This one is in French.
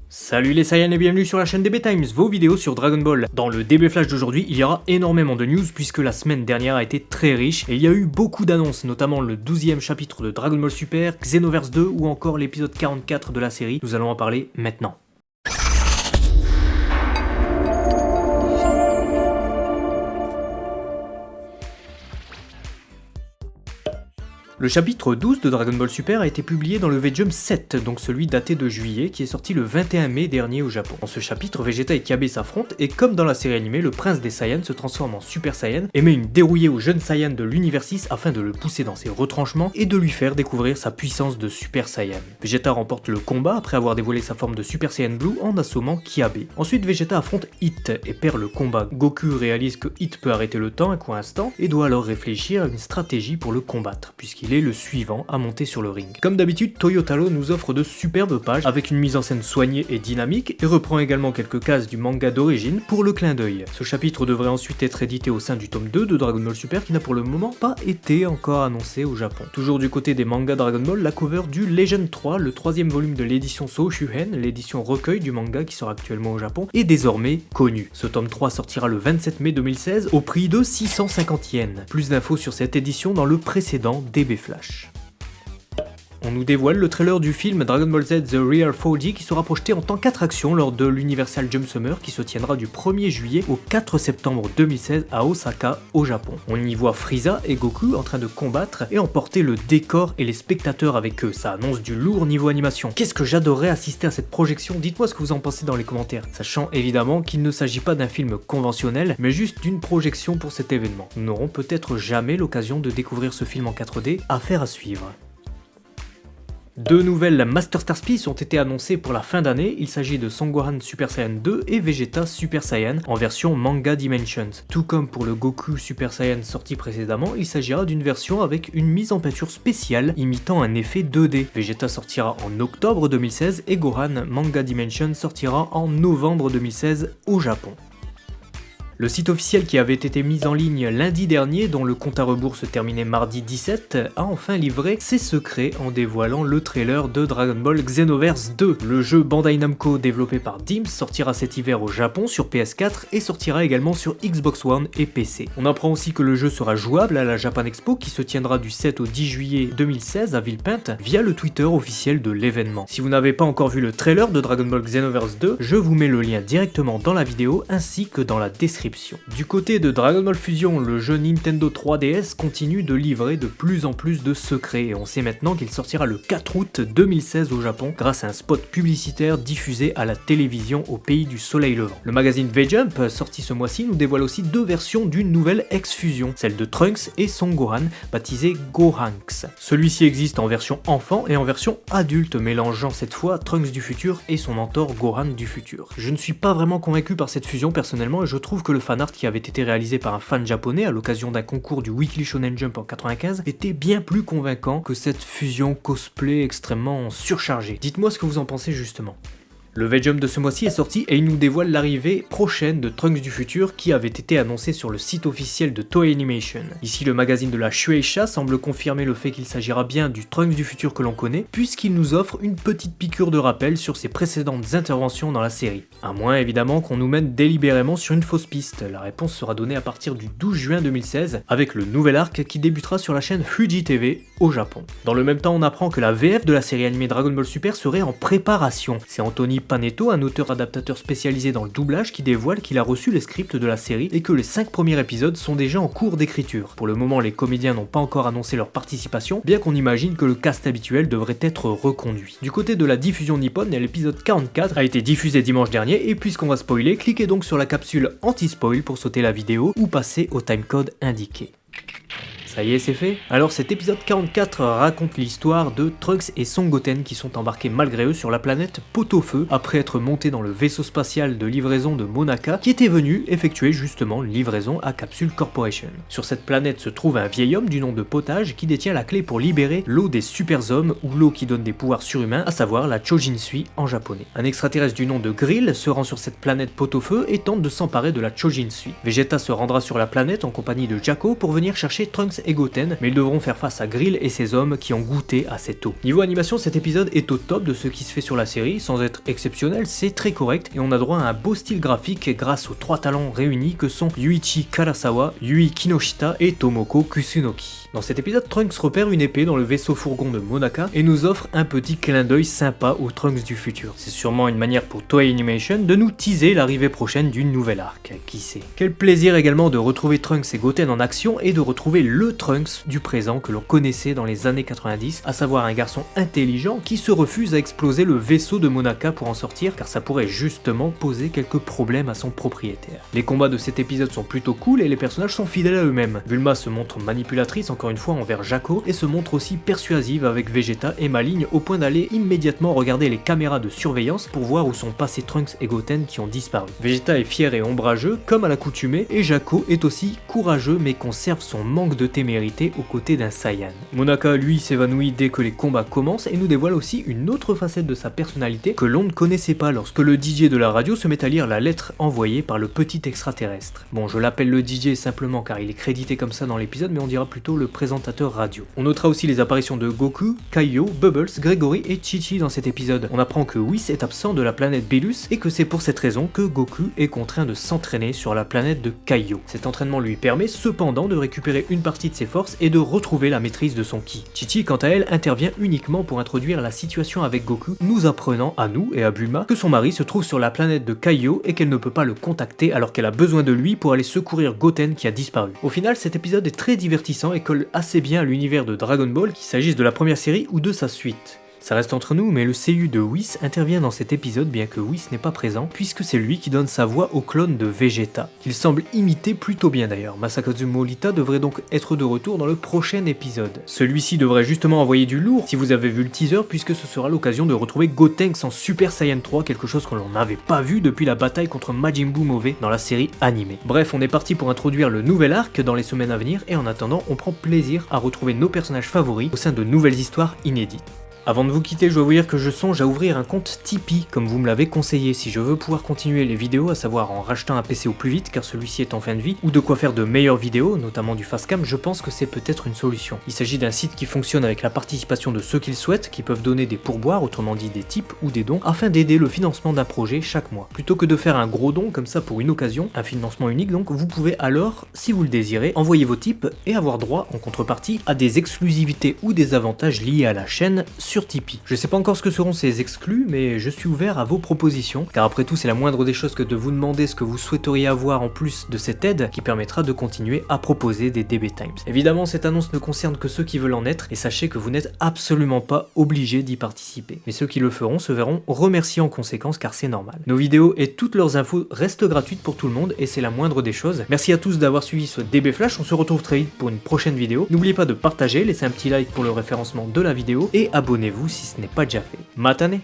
Salut les Saiyans et bienvenue sur la chaîne DB Times, vos vidéos sur Dragon Ball. Dans le DB Flash d'aujourd'hui, il y aura énormément de news puisque la semaine dernière a été très riche et il y a eu beaucoup d'annonces, notamment le 12e chapitre de Dragon Ball Super, Xenoverse 2 ou encore l'épisode 44 de la série. Nous allons en parler maintenant. Le chapitre 12 de Dragon Ball Super a été publié dans le V-Jump 7, donc celui daté de juillet, qui est sorti le 21 mai dernier au Japon. Dans ce chapitre, Vegeta et Kyabe s'affrontent, et comme dans la série animée, le prince des Saiyans se transforme en Super Saiyan et met une dérouillée au jeune Saiyan de l'univers 6 afin de le pousser dans ses retranchements et de lui faire découvrir sa puissance de Super Saiyan. Vegeta remporte le combat après avoir dévoilé sa forme de Super Saiyan Blue en assommant Kyabe. Ensuite, Vegeta affronte Hit et perd le combat. Goku réalise que Hit peut arrêter le temps un coup instant et doit alors réfléchir à une stratégie pour le combattre, puisqu'il est le suivant à monter sur le ring. Comme d'habitude, Toyotaro nous offre de superbes pages avec une mise en scène soignée et dynamique et reprend également quelques cases du manga d'origine pour le clin d'œil. Ce chapitre devrait ensuite être édité au sein du tome 2 de Dragon Ball Super qui n'a pour le moment pas été encore annoncé au Japon. Toujours du côté des mangas Dragon Ball, la cover du Legend 3, le troisième volume de l'édition Soushuhen, l'édition recueil du manga qui sort actuellement au Japon, est désormais connue. Ce tome 3 sortira le 27 mai 2016 au prix de 650 yens. Plus d'infos sur cette édition dans le précédent DB Flash. On nous dévoile le trailer du film Dragon Ball Z The Real 4D qui sera projeté en tant qu'attraction lors de l'Universal Jump Summer qui se tiendra du 1er juillet au 4 septembre 2016 à Osaka, au Japon. On y voit Frieza et Goku en train de combattre et emporter le décor et les spectateurs avec eux. Ça annonce du lourd niveau animation. Qu'est-ce que j'adorerais assister à cette projection? Dites-moi ce que vous en pensez dans les commentaires. Sachant évidemment qu'il ne s'agit pas d'un film conventionnel, mais juste d'une projection pour cet événement. Nous n'aurons peut-être jamais l'occasion de découvrir ce film en 4D, affaire à suivre. Deux nouvelles Master Star Piece ont été annoncées pour la fin d'année, il s'agit de Son Gohan Super Saiyan 2 et Vegeta Super Saiyan en version Manga Dimensions. Tout comme pour le Goku Super Saiyan sorti précédemment, il s'agira d'une version avec une mise en peinture spéciale imitant un effet 2D. Vegeta sortira en octobre 2016 et Gohan Manga Dimensions sortira en novembre 2016 au Japon. Le site officiel qui avait été mis en ligne lundi dernier, dont le compte à rebours se terminait mardi 17, a enfin livré ses secrets en dévoilant le trailer de Dragon Ball Xenoverse 2. Le jeu Bandai Namco développé par DIMS sortira cet hiver au Japon sur PS4 et sortira également sur Xbox One et PC. On apprend aussi que le jeu sera jouable à la Japan Expo qui se tiendra du 7 au 10 juillet 2016 à Villepinte via le Twitter officiel de l'événement. Si vous n'avez pas encore vu le trailer de Dragon Ball Xenoverse 2, je vous mets le lien directement dans la vidéo ainsi que dans la description. Du côté de Dragon Ball Fusion, le jeu Nintendo 3DS continue de livrer de plus en plus de secrets et on sait maintenant qu'il sortira le 4 août 2016 au Japon grâce à un spot publicitaire diffusé à la télévision au pays du soleil levant. Le magazine V-Jump, sorti ce mois-ci, nous dévoile aussi deux versions d'une nouvelle X-Fusion, celle de Trunks et Son Gohan, baptisée Gohanks. Celui-ci existe en version enfant et en version adulte, mélangeant cette fois Trunks du futur et son mentor Gohan du futur. Je ne suis pas vraiment convaincu par cette fusion personnellement et je trouve que le fanart qui avait été réalisé par un fan japonais à l'occasion d'un concours du Weekly Shonen Jump en 95 était bien plus convaincant que cette fusion cosplay extrêmement surchargée. Dites-moi ce que vous en pensez justement. Le V-Jump de ce mois-ci est sorti et il nous dévoile l'arrivée prochaine de Trunks du futur qui avait été annoncé sur le site officiel de Toei Animation. Ici, le magazine de la Shueisha semble confirmer le fait qu'il s'agira bien du Trunks du futur que l'on connaît, puisqu'il nous offre une petite piqûre de rappel sur ses précédentes interventions dans la série. À moins évidemment qu'on nous mène délibérément sur une fausse piste. La réponse sera donnée à partir du 12 juin 2016 avec le nouvel arc qui débutera sur la chaîne Fuji TV au Japon. Dans le même temps, on apprend que la VF de la série animée Dragon Ball Super serait en préparation. C'est Anthony Panetto, un auteur-adaptateur spécialisé dans le doublage, qui dévoile qu'il a reçu les scripts de la série et que les 5 premiers épisodes sont déjà en cours d'écriture. Pour le moment, les comédiens n'ont pas encore annoncé leur participation, bien qu'on imagine que le cast habituel devrait être reconduit. Du côté de la diffusion nippone, l'épisode 44 a été diffusé dimanche dernier et puisqu'on va spoiler, cliquez donc sur la capsule anti-spoil pour sauter la vidéo ou passer au timecode indiqué. Ça y est, c'est fait. Alors cet épisode 44 raconte l'histoire de Trunks et Son Goten qui sont embarqués malgré eux sur la planète Pot-au-Feu après être montés dans le vaisseau spatial de livraison de Monaka qui était venu effectuer justement une livraison à Capsule Corporation. Sur cette planète se trouve un vieil homme du nom de Potage qui détient la clé pour libérer l'eau des super hommes ou l'eau qui donne des pouvoirs surhumains, à savoir la Chojinsui en japonais. Un extraterrestre du nom de Grill se rend sur cette planète Pot-au-Feu et tente de s'emparer de la Chojinsui. Vegeta se rendra sur la planète en compagnie de Jaco pour venir chercher Trunks et Goten, mais ils devront faire face à Grill et ses hommes qui ont goûté à cette eau. Niveau animation, cet épisode est au top de ce qui se fait sur la série, sans être exceptionnel, c'est très correct et on a droit à un beau style graphique grâce aux 3 talents réunis que sont Yuichi Karasawa, Yui Kinoshita et Tomoko Kusunoki. Dans cet épisode, Trunks repère une épée dans le vaisseau fourgon de Monaka et nous offre un petit clin d'œil sympa aux Trunks du futur. C'est sûrement une manière pour Toei Animation de nous teaser l'arrivée prochaine d'une nouvelle arc, qui sait. Quel plaisir également de retrouver Trunks et Goten en action et de retrouver le Trunks du présent que l'on connaissait dans les années 90, à savoir un garçon intelligent qui se refuse à exploser le vaisseau de Monaka pour en sortir car ça pourrait justement poser quelques problèmes à son propriétaire. Les combats de cet épisode sont plutôt cool et les personnages sont fidèles à eux-mêmes. Bulma se montre manipulatrice encore une fois envers Jaco et se montre aussi persuasive avec Vegeta et maligne au point d'aller immédiatement regarder les caméras de surveillance pour voir où sont passés Trunks et Goten qui ont disparu. Vegeta est fier et ombrageux comme à l'accoutumée et Jaco est aussi courageux mais conserve son manque de témérité aux côtés d'un Saiyan. Monaka lui s'évanouit dès que les combats commencent et nous dévoile aussi une autre facette de sa personnalité que l'on ne connaissait pas lorsque le DJ de la radio se met à lire la lettre envoyée par le petit extraterrestre. Bon, je l'appelle le DJ simplement car il est crédité comme ça dans l'épisode, mais on dira plutôt le présentateur radio. On notera aussi les apparitions de Goku, Kaio, Bubbles, Gregory et Chi-Chi dans cet épisode. On apprend que Whis est absent de la planète Belus et que c'est pour cette raison que Goku est contraint de s'entraîner sur la planète de Kaio. Cet entraînement lui permet cependant de récupérer une partie de ses forces et de retrouver la maîtrise de son ki. Chi-Chi, quant à elle, intervient uniquement pour introduire la situation avec Goku, nous apprenant à nous et à Bulma que son mari se trouve sur la planète de Kaio et qu'elle ne peut pas le contacter alors qu'elle a besoin de lui pour aller secourir Goten qui a disparu. Au final, cet épisode est très divertissant et colle assez bien à l'univers de Dragon Ball, qu'il s'agisse de la première série ou de sa suite. Ça reste entre nous, mais le seiyuu de Whis intervient dans cet épisode bien que Whis n'est pas présent, puisque c'est lui qui donne sa voix au clone de Vegeta, qu'il semble imiter plutôt bien d'ailleurs. Masakazu Morita devrait donc être de retour dans le prochain épisode. Celui-ci devrait justement envoyer du lourd si vous avez vu le teaser, puisque ce sera l'occasion de retrouver Gotenks en Super Saiyan 3, quelque chose que l'on n'avait pas vu depuis la bataille contre Majin Buu mauvais dans la série animée. Bref, on est parti pour introduire le nouvel arc dans les semaines à venir, et en attendant, on prend plaisir à retrouver nos personnages favoris au sein de nouvelles histoires inédites. Avant de vous quitter, je dois vous dire que je songe à ouvrir un compte Tipeee, comme vous me l'avez conseillé, si je veux pouvoir continuer les vidéos, à savoir en rachetant un PC au plus vite, car celui-ci est en fin de vie, ou de quoi faire de meilleures vidéos, notamment du fastcam, je pense que c'est peut-être une solution. Il s'agit d'un site qui fonctionne avec la participation de ceux qui le souhaitent, qui peuvent donner des pourboires, autrement dit des tips ou des dons, afin d'aider le financement d'un projet chaque mois. Plutôt que de faire un gros don comme ça pour une occasion, un financement unique donc, vous pouvez alors, si vous le désirez, envoyer vos tips et avoir droit, en contrepartie, à des exclusivités ou des avantages liés à la chaîne sur Tipeee. Je sais pas encore ce que seront ces exclus, mais je suis ouvert à vos propositions, car après tout c'est la moindre des choses que de vous demander ce que vous souhaiteriez avoir en plus de cette aide qui permettra de continuer à proposer des DB Times. Évidemment, cette annonce ne concerne que ceux qui veulent en être, et sachez que vous n'êtes absolument pas obligés d'y participer. Mais ceux qui le feront se verront remerciés en conséquence, car c'est normal. Nos vidéos et toutes leurs infos restent gratuites pour tout le monde, et c'est la moindre des choses. Merci à tous d'avoir suivi ce DB Flash, on se retrouve très vite pour une prochaine vidéo. N'oubliez pas de partager, laissez un petit like pour le référencement de la vidéo, et abonnez-vous si ce n'est pas déjà fait. Matane!